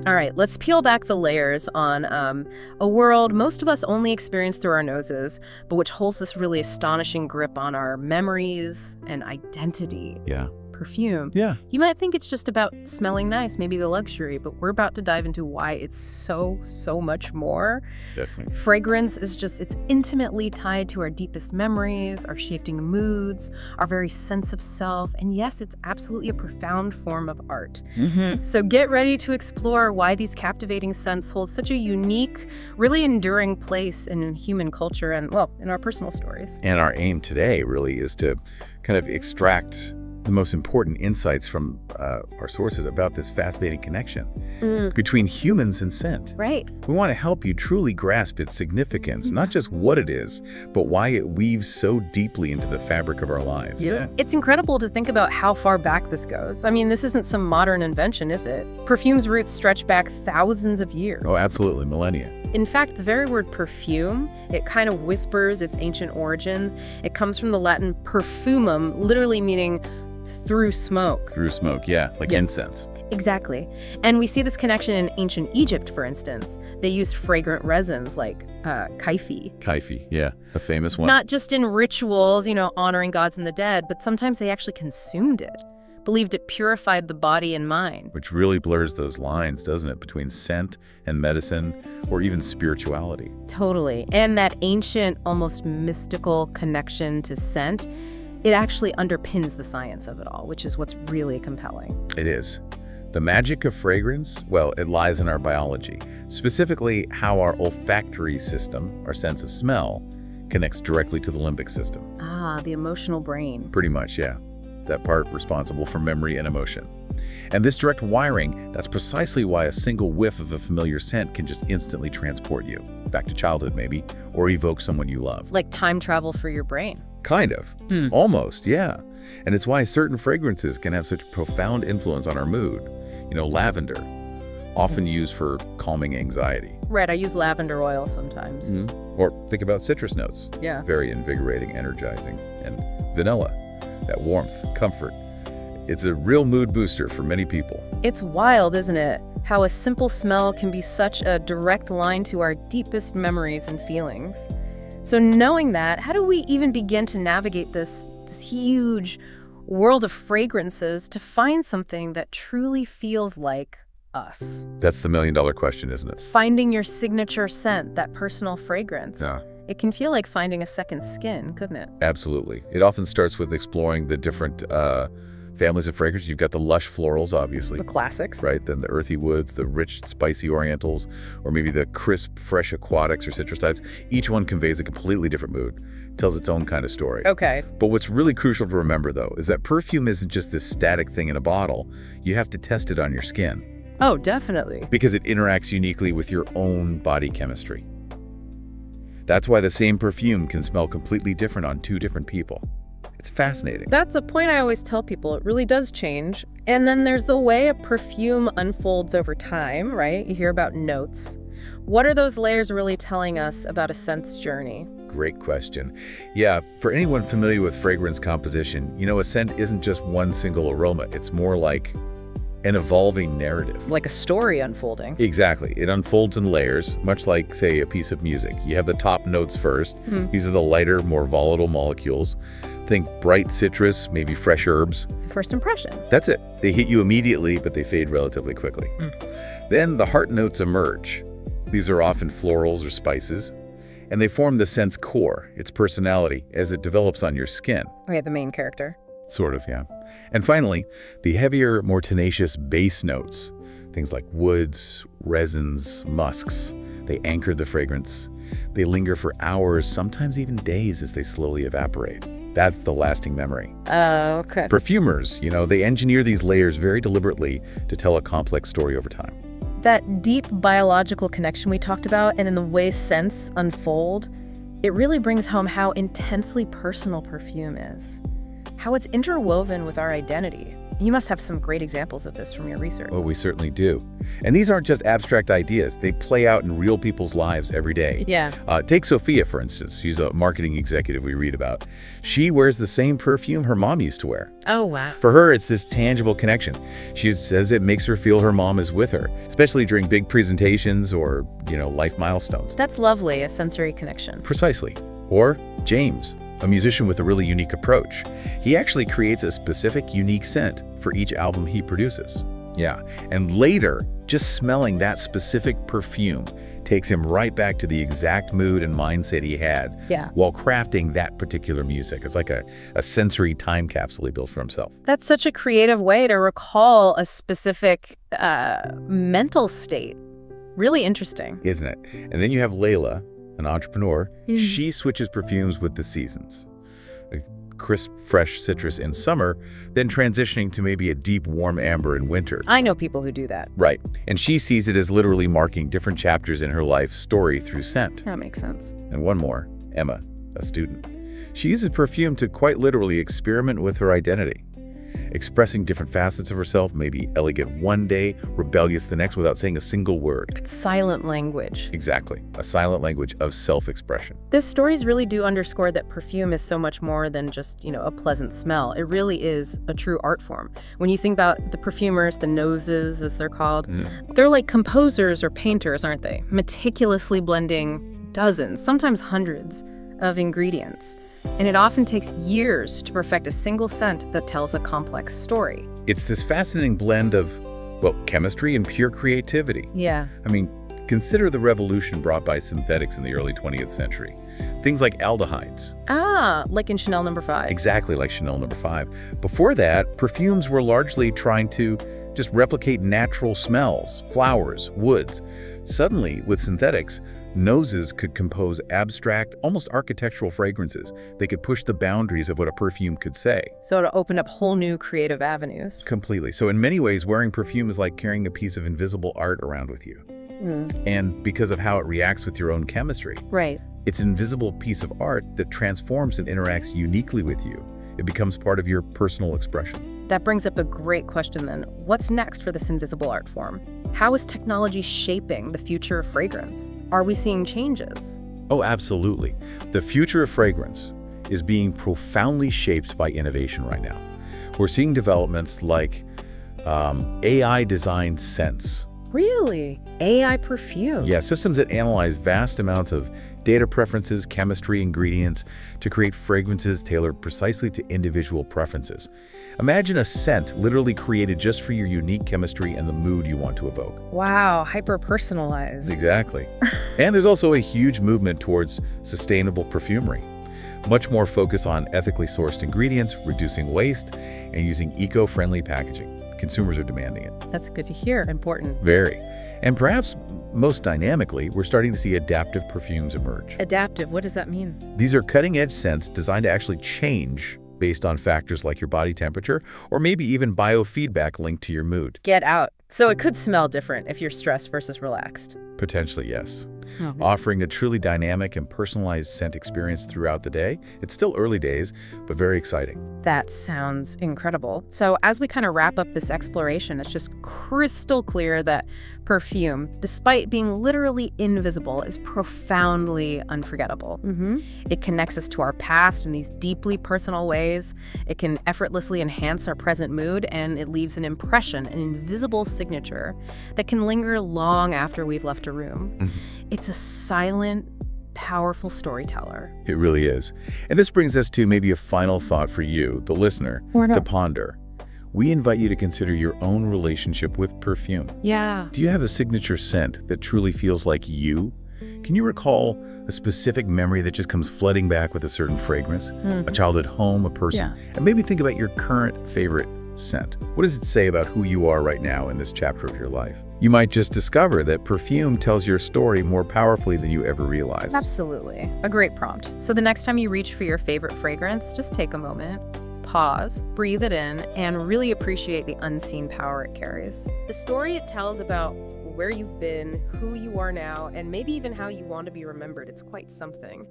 All right, let's peel back the layers on a world most of us only experience through our noses, but which holds this really astonishing grip on our memories and identity. Yeah. Perfume. Yeah. You might think it's just about smelling nice, maybe the luxury, but we're about to dive into why it's so much more. Definitely. Fragrance is it's intimately tied to our deepest memories, our shifting moods, our very sense of self, and yes, it's absolutely a profound form of art. So get ready to explore why these captivating scents hold such a unique, really enduring place in human culture and, well, in our personal stories. And our aim today really is to kind of extract the most important insights from our sources about this fascinating connection between humans and scent. Right. We want to help you truly grasp its significance, not just what it is, but why it weaves so deeply into the fabric of our lives. Yeah. It's incredible to think about how far back this goes. I mean, this isn't some modern invention, is it? Perfume's roots stretch back thousands of years. Oh, absolutely, millennia. In fact, the very word perfume, it kind of whispers its ancient origins. It comes from the Latin perfumum, literally meaning through smoke. Through smoke, yeah, like incense. Exactly. And we see this connection in ancient Egypt, for instance. They used fragrant resins like kaifi. Kaifi, yeah, a famous one. Not just in rituals, honoring gods and the dead, but sometimes they actually consumed it. Believed it purified the body and mind. Which really blurs those lines, doesn't it, between scent and medicine or even spirituality. Totally. And that ancient, almost mystical connection to scent, it actually underpins the science of it all, which is what's really compelling. It is. The magic of fragrance, well, it lies in our biology, specifically how our olfactory system, our sense of smell, connects directly to the limbic system. Ah, the emotional brain. Pretty much, yeah. That part responsible for memory and emotion. And this direct wiring, that's precisely why a single whiff of a familiar scent can just instantly transport you, back to childhood maybe, or evoke someone you love. Like time travel for your brain. Kind of. Almost, yeah. And it's why certain fragrances can have such profound influence on our mood. Lavender, often used for calming anxiety. Right, I use lavender oil sometimes. Or think about citrus notes. Yeah. Very invigorating, energizing. And vanilla, that warmth, comfort. It's a real mood booster for many people. It's wild, isn't it? How a simple smell can be such a direct line to our deepest memories and feelings. So knowing that, how do we even begin to navigate this huge world of fragrances to find something that truly feels like us? That's the million-dollar question, isn't it? Finding your signature scent, that personal fragrance. Yeah. It can feel like finding a second skin, couldn't it? Absolutely. It often starts with exploring the different families of fragrance. You've got the lush florals, obviously. The classics. Right, then the earthy woods, the rich, spicy orientals, or maybe the crisp, fresh aquatics or citrus types. Each one conveys a completely different mood, tells its own kind of story. Okay. But what's really crucial to remember, though, is that perfume isn't just this static thing in a bottle. You have to test it on your skin. Oh, definitely. Because it interacts uniquely with your own body chemistry. That's why the same perfume can smell completely different on two different people. It's fascinating. That's a point I always tell people. It really does change. And then there's the way a perfume unfolds over time, right? You hear about notes. What are those layers really telling us about a scent's journey? Great question. Yeah, for anyone familiar with fragrance composition, a scent isn't just one single aroma. It's more like an evolving narrative. Like a story unfolding. Exactly. It unfolds in layers, much like, say, a piece of music. You have the top notes first. These are the lighter, more volatile molecules. Think bright citrus, maybe fresh herbs. First impression. That's it. They hit you immediately, but they fade relatively quickly. Then the heart notes emerge. These are often florals or spices, and they form the scent's core, its personality, as it develops on your skin. Okay, the main character. Sort of, yeah. And finally, the heavier, more tenacious base notes, things like woods, resins, musks, they anchor the fragrance. They linger for hours, sometimes even days, as they slowly evaporate. That's the lasting memory. Oh, okay. Perfumers, they engineer these layers very deliberately to tell a complex story over time. That deep biological connection we talked about, and in the way scents unfold, it really brings home how intensely personal perfume is. How it's interwoven with our identity. You must have some great examples of this from your research. Well, we certainly do. And these aren't just abstract ideas. They play out in real people's lives every day. Yeah. Take Sophia, for instance. She's a marketing executive we read about. She wears the same perfume her mom used to wear. Oh, wow. For her, it's this tangible connection. She says it makes her feel her mom is with her, especially during big presentations or, life milestones. That's lovely, a sensory connection. Precisely. Or James, a musician with a really unique approach. He actually creates a specific, unique scent for each album he produces. Yeah, and later, just smelling that specific perfume takes him right back to the exact mood and mindset he had while crafting that particular music. It's like a sensory time capsule he built for himself. That's such a creative way to recall a specific mental state. Really interesting. Isn't it? And then you have Layla, an entrepreneur. She switches perfumes with the seasons. A crisp, fresh citrus in summer, then transitioning to maybe a deep, warm amber in winter. I know people who do that. Right. And she sees it as literally marking different chapters in her life story through scent. That makes sense. And one more, Emma, a student. She uses perfume to quite literally experiment with her identity, expressing different facets of herself, maybe elegant one day, rebellious the next, without saying a single word. It's silent language. Exactly. A silent language of self-expression. Those stories really do underscore that perfume is so much more than just, a pleasant smell. It really is a true art form. When you think about the perfumers, the noses, as they're called, they're like composers or painters, aren't they? Meticulously blending dozens, sometimes hundreds of ingredients. And it often takes years to perfect a single scent that tells a complex story. It's this fascinating blend of, chemistry and pure creativity. Yeah. I mean, consider the revolution brought by synthetics in the early 20th century. Things like aldehydes. Like in Chanel No. 5. Exactly like Chanel No. 5. Before that, perfumes were largely trying to just replicate natural smells, flowers, woods. Suddenly, with synthetics, noses could compose abstract, almost architectural fragrances. They could push the boundaries of what a perfume could say. So to open up whole new creative avenues. Completely. So in many ways, wearing perfume is like carrying a piece of invisible art around with you. And because of how it reacts with your own chemistry. Right. It's an invisible piece of art that transforms and interacts uniquely with you. It becomes part of your personal expression. That brings up a great question then. What's next for this invisible art form? How is technology shaping the future of fragrance? Are we seeing changes? Oh, absolutely. The future of fragrance is being profoundly shaped by innovation right now. We're seeing developments like AI-designed scents. Really? AI perfume? Yeah, systems that analyze vast amounts of data preferences, chemistry, ingredients to create fragrances tailored precisely to individual preferences. Imagine a scent literally created just for your unique chemistry and the mood you want to evoke. Wow, hyper-personalized. Exactly. And there's also a huge movement towards sustainable perfumery. Much more focus on ethically sourced ingredients, reducing waste, and using eco-friendly packaging. Consumers are demanding it. That's good to hear. Important. Very. And perhaps most dynamically, we're starting to see adaptive perfumes emerge. Adaptive, what does that mean? These are cutting-edge scents designed to actually change based on factors like your body temperature or maybe even biofeedback linked to your mood. Get out. So it could smell different if you're stressed versus relaxed. Potentially, yes. Offering a truly dynamic and personalized scent experience throughout the day. It's still early days, but very exciting. That sounds incredible. So as we kind of wrap up this exploration, it's just crystal clear that perfume, despite being literally invisible, is profoundly unforgettable. It connects us to our past in these deeply personal ways. It can effortlessly enhance our present mood, and it leaves an impression, an invisible signature that can linger long after we've left a room. It's a silent, powerful storyteller. It really is. And this brings us to maybe a final thought for you, the listener, to ponder. We invite you to consider your own relationship with perfume. Yeah. Do you have a signature scent that truly feels like you? Can you recall a specific memory that just comes flooding back with a certain fragrance? A childhood home, a person? And maybe think about your current favorite scent. What does it say about who you are right now in this chapter of your life? You might just discover that perfume tells your story more powerfully than you ever realized. Absolutely. A great prompt. So the next time you reach for your favorite fragrance, just take a moment, pause, breathe it in, and really appreciate the unseen power it carries. The story it tells about where you've been, who you are now, and maybe even how you want to be remembered, it's quite something.